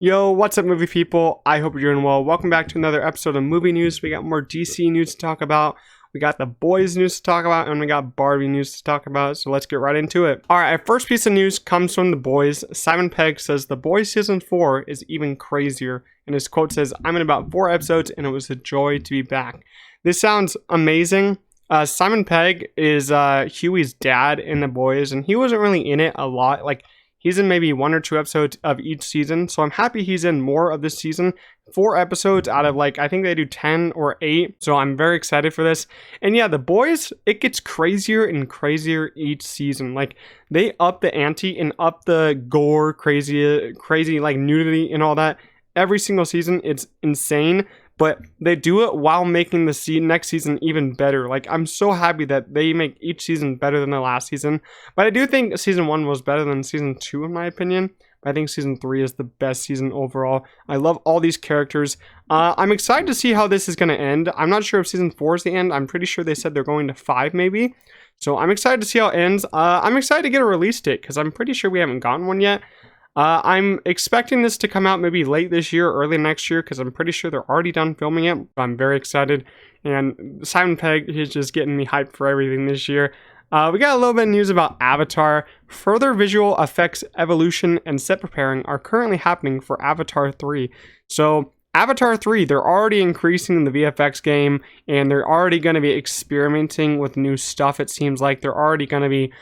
Yo, what's up, movie people? I hope you're doing well. Welcome back to another episode of movie news. We got more DC news to talk about. We got the boys news to talk about, and we got Barbie news to talk about. So let's get right into it. All right, our first piece of news comes from the boys. Simon Pegg says the boys season 4 is even crazier, and his quote says, "I'm in about 4 episodes, and it was a joy to be back." This sounds amazing. Simon Pegg is Huey's dad in the boys, and he wasn't really in it a lot. He's in maybe 1 or 2 episodes of each season, so I'm happy he's in more of this season. 4 episodes out of I think they do 10 or 8, so I'm very excited for this. And yeah, the boys, it gets crazier and crazier each season. They up the ante and up the gore, crazy nudity and all that. Every single season, it's insane. But they do it while making the next season even better. I'm so happy that they make each season better than the last season. But I do think season 1 was better than season 2 in my opinion. I think season 3 is the best season overall. I love all these characters. I'm excited to see how this is going to end. I'm not sure if season 4 is the end. I'm pretty sure they said they're going to 5 maybe. So I'm excited to see how it ends. I'm excited to get a release date because I'm pretty sure we haven't gotten one yet. I'm expecting this to come out maybe late this year, early next year, because I'm pretty sure they're already done filming it. I'm very excited, and Simon Pegg is just getting me hyped for everything this year. We got a little bit of news about Avatar. Further visual effects evolution and set preparing are currently happening for Avatar 3. So Avatar 3, they're already increasing the VFX game, and they're already going to be experimenting with new stuff. It seems like they're already going to be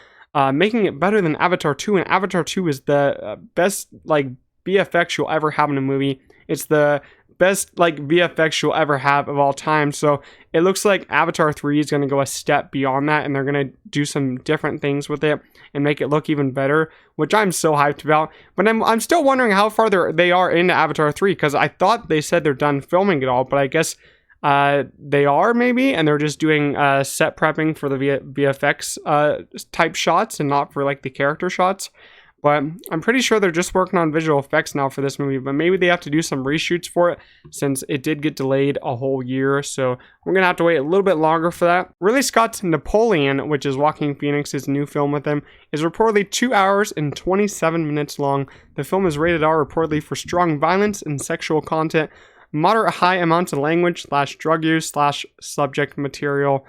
making it better than Avatar 2, and Avatar 2 is the best VFX you'll ever have in a movie. It's the best VFX you'll ever have of all time. So it looks like Avatar 3 is going to go a step beyond that, and they're going to do some different things with it and make it look even better, which I'm so hyped about. But I'm still wondering how far they are into Avatar 3, because I thought they said they're done filming it all, but I guess they are maybe, and they're just doing set prepping for the VFX type shots and not for the character shots. But I'm pretty sure they're just working on visual effects now for this movie, but maybe they have to do some reshoots for it since it did get delayed a whole year. So we're gonna have to wait a little bit longer for that. Ridley Scott's Napoleon, which is Joaquin Phoenix's new film with him, is reportedly 2 hours and 27 minutes long. The film is rated R reportedly for strong violence and sexual content, moderate high amounts of language / drug use / subject material.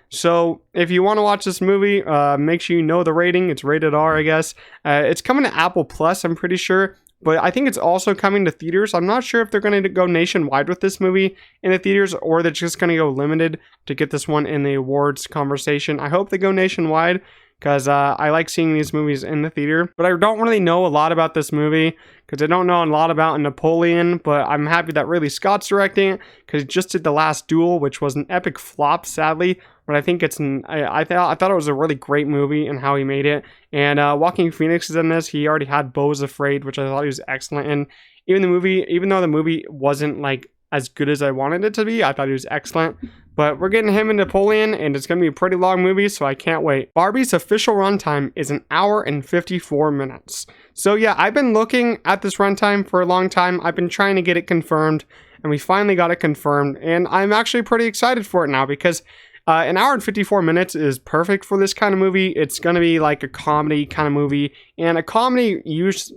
So if you want to watch this movie, make sure you know the rating. It's rated R, I guess. It's coming to Apple Plus, I'm pretty sure, but I think it's also coming to theaters. I'm not sure if they're going to go nationwide with this movie in the theaters, or they're just going to go limited to get this one in the awards conversation. I hope they go nationwide, because I like seeing these movies in the theater. But I don't really know a lot about this movie, because I don't know a lot about Napoleon, but I'm happy that Ridley Scott's directing it, because he just did The Last Duel, which was an epic flop, sadly. But I think I thought it was a really great movie and how he made it. And Joaquin Phoenix is in this. He already had Beau is Afraid, which I thought he was excellent in. Even though the movie wasn't as good as I wanted it to be, I thought he was excellent. But we're getting him in Napoleon, and it's going to be a pretty long movie, so I can't wait. Barbie's official runtime is 1 hour and 54 minutes. So yeah, I've been looking at this runtime for a long time. I've been trying to get it confirmed, and we finally got it confirmed. And I'm actually pretty excited for it now, because 1 hour and 54 minutes is perfect for this kind of movie. It's going to be like a comedy kind of movie, and a comedy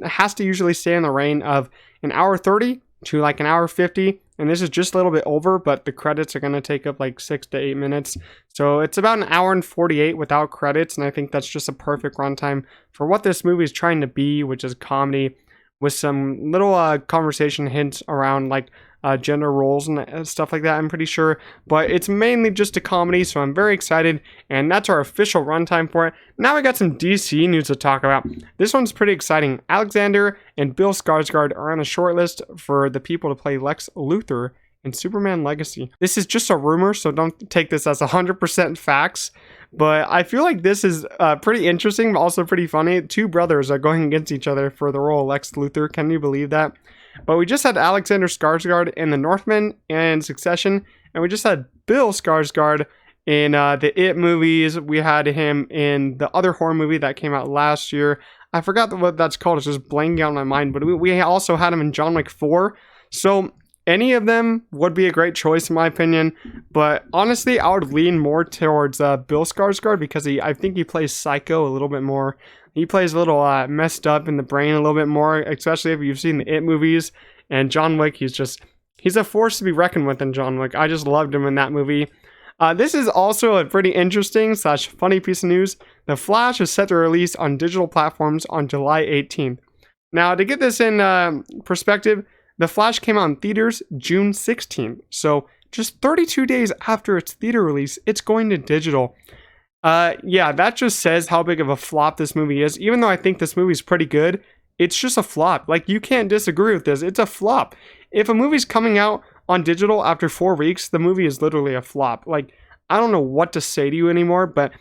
has to usually stay in the reign of 1 hour 30 to 1 hour 50. And this is just a little bit over, but the credits are going to take up 6 to 8 minutes. So it's about 1 hour and 48 without credits. And I think that's just a perfect runtime for what this movie is trying to be, which is comedy with some little conversation hints around gender roles and stuff like that, I'm pretty sure. But it's mainly just a comedy, so I'm very excited. And that's our official runtime for it. Now we got some DC news to talk about. This one's pretty exciting. Alexander and Bill Skarsgård are on the shortlist for the people to play Lex Luther in Superman Legacy. This is just a rumor, so don't take this as 100% facts. But I feel like this is pretty interesting, but also pretty funny. 2 brothers are going against each other for the role of Lex Luthor. Can you believe that? But we just had Alexander Skarsgård in The Northman and Succession, and we just had Bill Skarsgård in the It movies. We had him in the other horror movie that came out last year. I forgot what that's called. It's just blanking out in my mind. But we also had him in John Wick 4. So Any of them would be a great choice in my opinion, but honestly, I would lean more towards Bill Skarsgård because I think he plays Psycho a little bit more. He plays a little messed up in the brain a little bit more, especially if you've seen the It movies. And John Wick, he's a force to be reckoned with in John Wick. I just loved him in that movie. This is also a pretty interesting / funny piece of news. The Flash is set to release on digital platforms on July 18th. Now, to get this in perspective, The Flash came out in theaters June 16th. So just 32 days after its theater release, it's going to digital. Yeah, that just says how big of a flop this movie is. Even though I think this movie's pretty good, it's just a flop. Like, you can't disagree with this. It's a flop. If a movie's coming out on digital after 4 weeks, the movie is literally a flop. Like, I don't know what to say to you anymore, but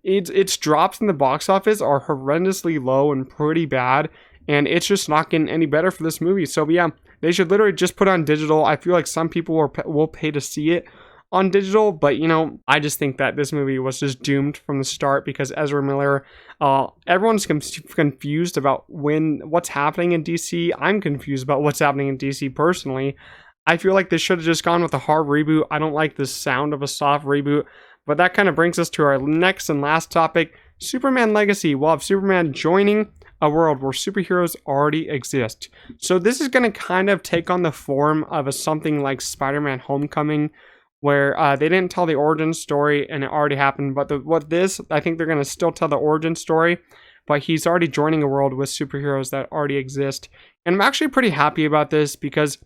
its drops in the box office are horrendously low and pretty bad, and it's just not getting any better for this movie. So yeah, they should literally just put it on digital. I feel like some people will pay to see it on digital, but you know, I just think that this movie was just doomed from the start because Ezra Miller, everyone's confused about what's happening in DC. I'm confused about what's happening in DC personally. I feel like they should have just gone with a hard reboot. I don't like the sound of a soft reboot, but that kind of brings us to our next and last topic, Superman Legacy. We'll have Superman joining a world where superheroes already exist. So this is going to kind of take on the form of something like Spider-Man Homecoming, where they didn't tell the origin story and it already happened. But I think they're going to still tell the origin story, but he's already joining a world with superheroes that already exist. And I'm actually pretty happy about this because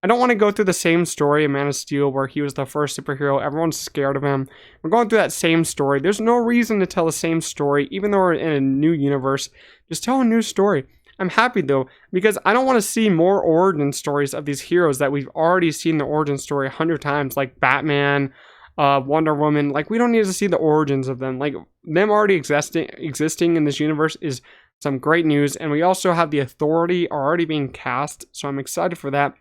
I don't want to go through the same story in Man of Steel where he was the first superhero. Everyone's scared of him. We're going through that same story. There's no reason to tell the same story, even though we're in a new universe. Just tell a new story. I'm happy though, because I don't want to see more origin stories of these heroes that we've already seen the origin story 100 times, like Batman, Wonder Woman. Like, we don't need to see the origins of them. Like, them already existing in this universe is some great news. And we also have the Authority already being cast, so I'm excited for that.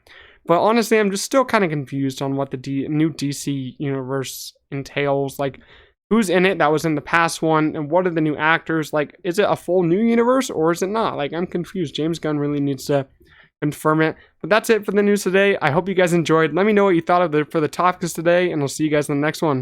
But honestly, I'm just still kind of confused on what the new DC universe entails. Like, who's in it that was in the past one, and what are the new actors? Like, is it a full new universe, or is it not? Like, I'm confused. James Gunn really needs to confirm it. But that's it for the news today. I hope you guys enjoyed. Let me know what you thought of for the topics today, and I'll see you guys in the next one.